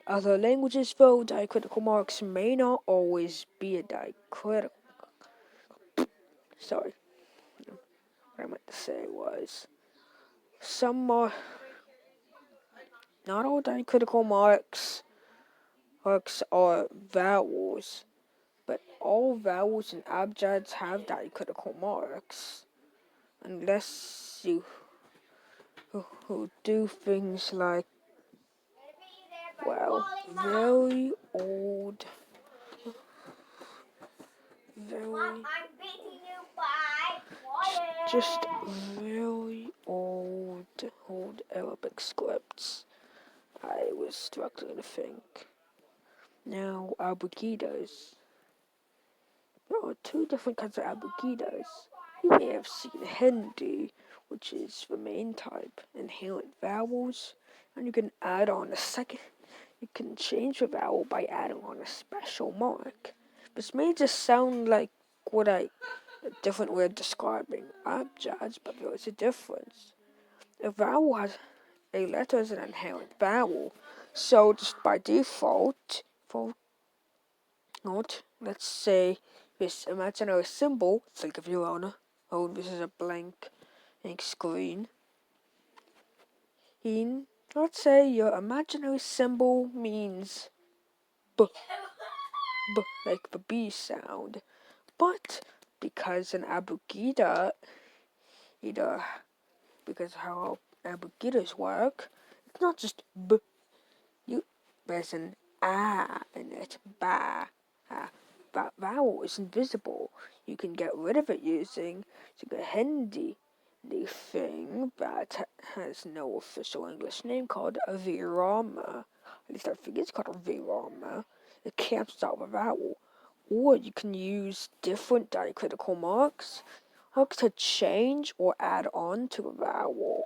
Other languages, though, diacritical marks may not always be a diacritical. Sorry, what I meant to say was some are not all diacritical marks are vowels, but all vowels and abjads have diacritical marks, unless you who do things like, well, very old, very, just very old Arabic scripts. I was struggling to think. Now, abughidas. There are two different kinds of abughidas. You may have seen Hindi, which is the main type, inherent vowels, and you can add on a second. You can change the vowel by adding on a special mark. This may just sound like a different way of describing abjads, but there is a difference. A vowel has a letter as an inherent vowel, so just by default, let's say this imaginary symbol, think of your own. Oh, this is a blank screen. Let's say your imaginary symbol means b, like the B sound. But because an abugida, because how abugidas work, it's not just b. There's an a in it, ba. That vowel is invisible. You can get rid of it using Hindi, the thing that has no official English name called a virama. At least I think it's called a virama. It cancels out the vowel. Or you can use different diacritical marks to change or add on to a vowel.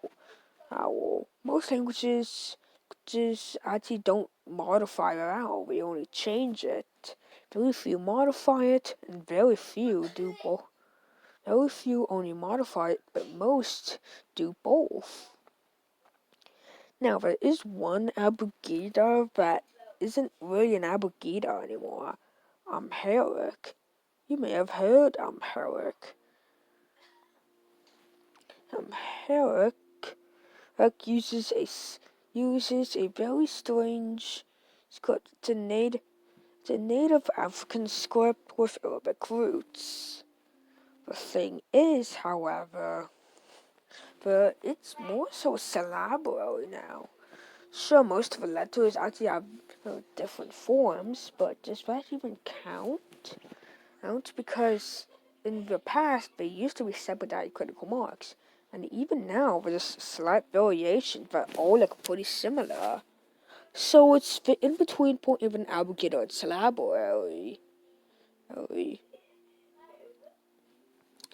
Most languages just actually don't modify a vowel, we only change it. Very few modify it, and very few do both. Very few only modify it, but most do both. Now, there is one abugida that isn't really an abugida anymore. Amharic. You may have heard Amharic. Amharic uses a very strange script. It's a native African script with Arabic roots. The thing is, however, that it's more so syllabary now. Sure, most of the letters actually have different forms, but does that even count? Because in the past, they used to be separate diacritical marks, and even now, there's slight variations that all look pretty similar. So it's the in-between point of an abugida and syllabary.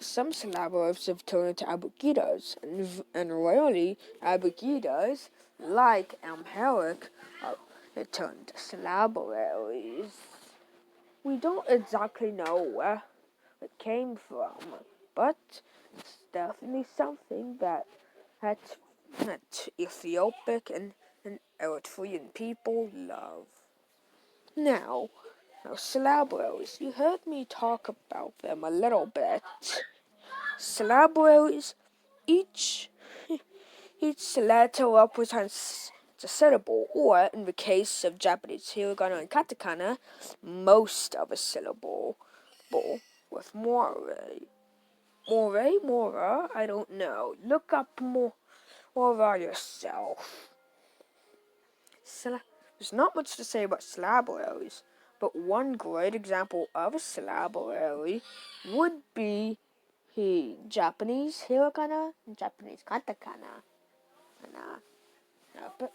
Some syllabaries have turned into abugidas, and rarely abugidas, like Amharic, it turned to syllabaries. We don't exactly know where it came from, but it's definitely something that Ethiopic and Eritrean people love. Now, syllabaries. You heard me talk about them a little bit. Syllabaries, each letter represents a syllable, or in the case of Japanese hiragana and katakana, most of a syllable. With Mora, I don't know. Look up Mora yourself. There's not much to say about syllabaries, but one great example of a syllabary would be Japanese hiragana and Japanese katakana. But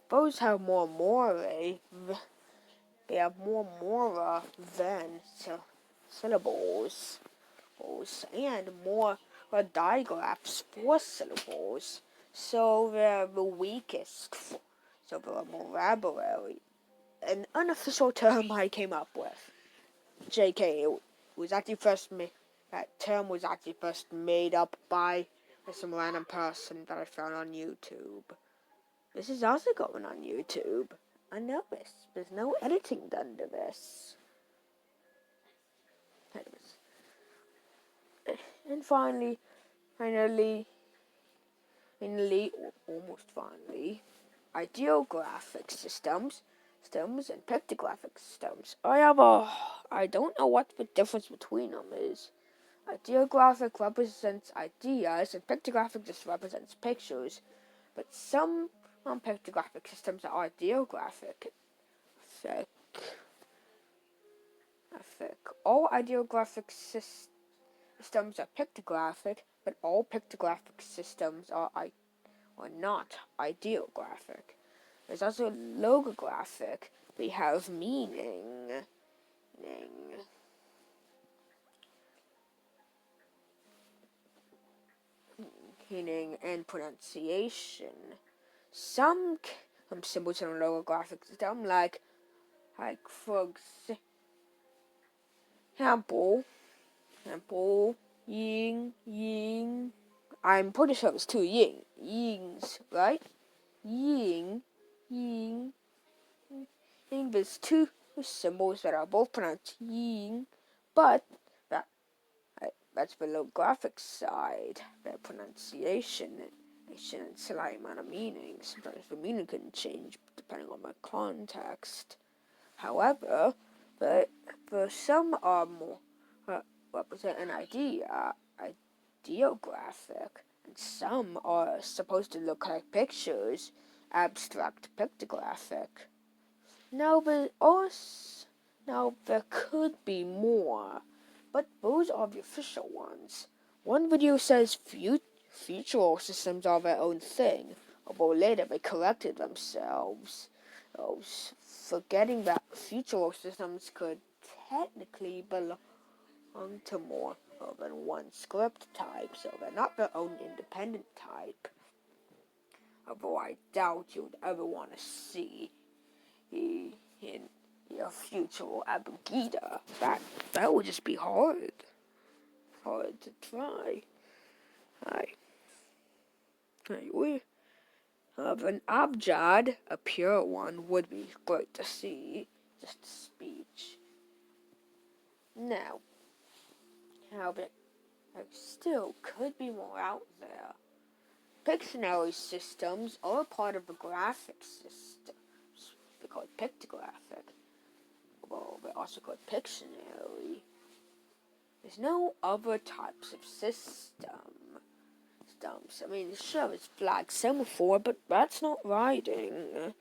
those have more morae. They have more mora than syllables, and more digraphs for syllables. So they're the weakest. So they're more vocabulary. An unofficial term I came up with. JK, that term was actually first made up by some random person that I found on YouTube. This is also going on YouTube. I know this. There's no editing done to this. And finally, almost finally, ideographic systems and pictographic systems. I don't know what the difference between them is. Ideographic represents ideas, and pictographic just represents pictures. But some pictographic systems are ideographic. All ideographic systems are pictographic, but all pictographic systems are not ideographic. There's also logographic. They have meaning and pronunciation. Some symbols in a logographic system, like for example, yin. I'm pretty sure it's two yings, right? Yin. There's two symbols that are both pronounced yin, but that's the logographic side. The pronunciation and slight amount of meaning. Sometimes the meaning can change depending on the context. However, for some are more represent an ideographic, and some are supposed to look like pictures, abstract pictographic. Now there could be more, but those are the official ones. One video says futural systems are their own thing, although later they corrected themselves, forgetting that futural systems could technically belong to more than one script type, so they're not their own independent type. Although I doubt you'd ever want to see in your future Abugida. That would just be hard to try. Anyway, an abjad, a pure one, would be great to see. Just a speech. Now, there still could be more out there. Pictionary systems are a part of the graphic system. They're called pictographic. Well, they're also called Pictionary. There's no other types of systems. I mean, sure, it's flag semaphore, but that's not writing.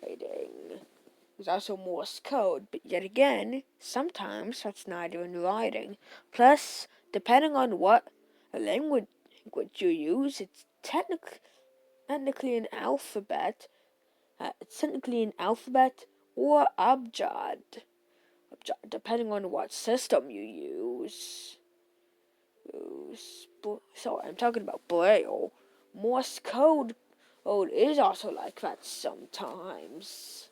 There's also Morse code, but yet again, sometimes that's not even writing. Plus, depending on what language you use, it's technically an alphabet. It's technically an alphabet or abjad, depending on what system you use. Sorry, I'm talking about Braille. Morse code is also like that sometimes.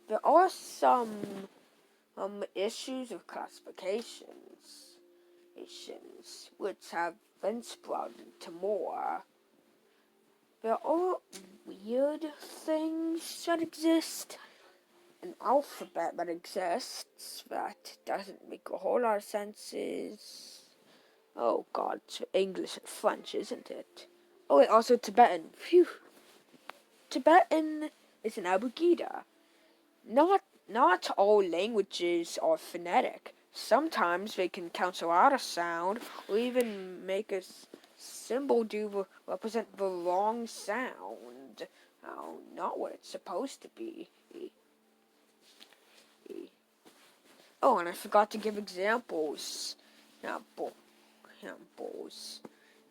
There are some issues of classifications, which have been sprouted into more. There are weird things that exist. An alphabet that exists that doesn't make a whole lot of sense is... Oh god, it's English and French, isn't it? Oh wait, also Tibetan. Phew. Tibetan is an abugida. Not all languages are phonetic. Sometimes they can cancel out a sound or even make a symbol represent the wrong sound. Not what it's supposed to be. Oh, and I forgot to give examples. Examples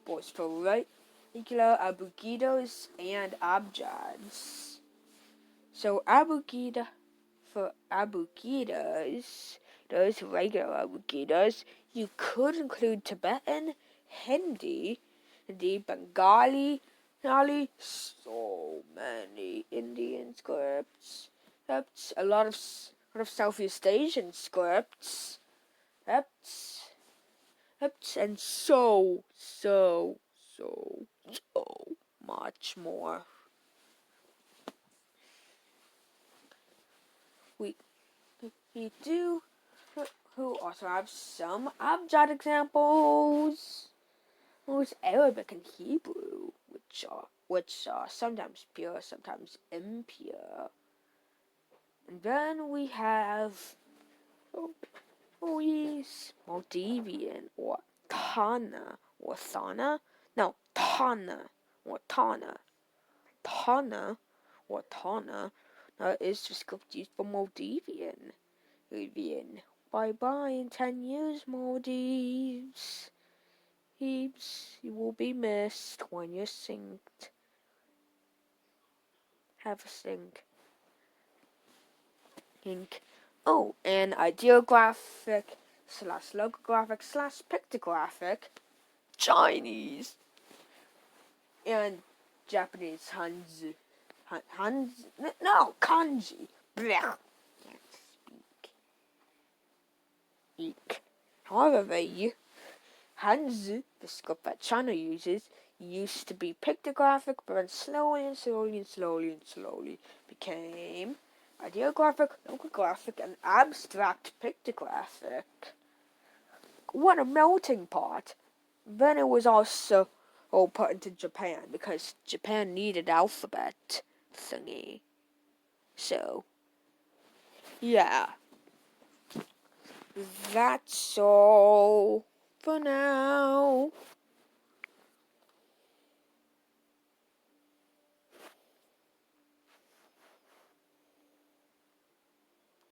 for regular abugidos and abjads. So for abugidas, those regular abugidas, you could include Tibetan, Hindi, Bengali, so many Indian scripts. A lot of part of Southeast Asian scripts, and so much more. We do who also have some abjad examples. There's Arabic and Hebrew, which are sometimes pure, sometimes impure. And then we have Maldivian or Tana or Thana. No, Tana or Tana. Tana or Tana is the script used for Maldivian. Bye-bye in 10 years, Maldives. Heaps, you will be missed when you're synced. Have a sync. Ink. Oh, and ideographic / logographic / pictographic Chinese and Japanese Hanzi. No, kanji. Blech. Can't speak. Eek. However, Hanzi, the script that China uses, used to be pictographic, but then slowly became ideographic, logographic, and abstract pictographic. What a melting pot! Then it was also all put into Japan because Japan needed alphabet thingy. So, yeah. That's all for now.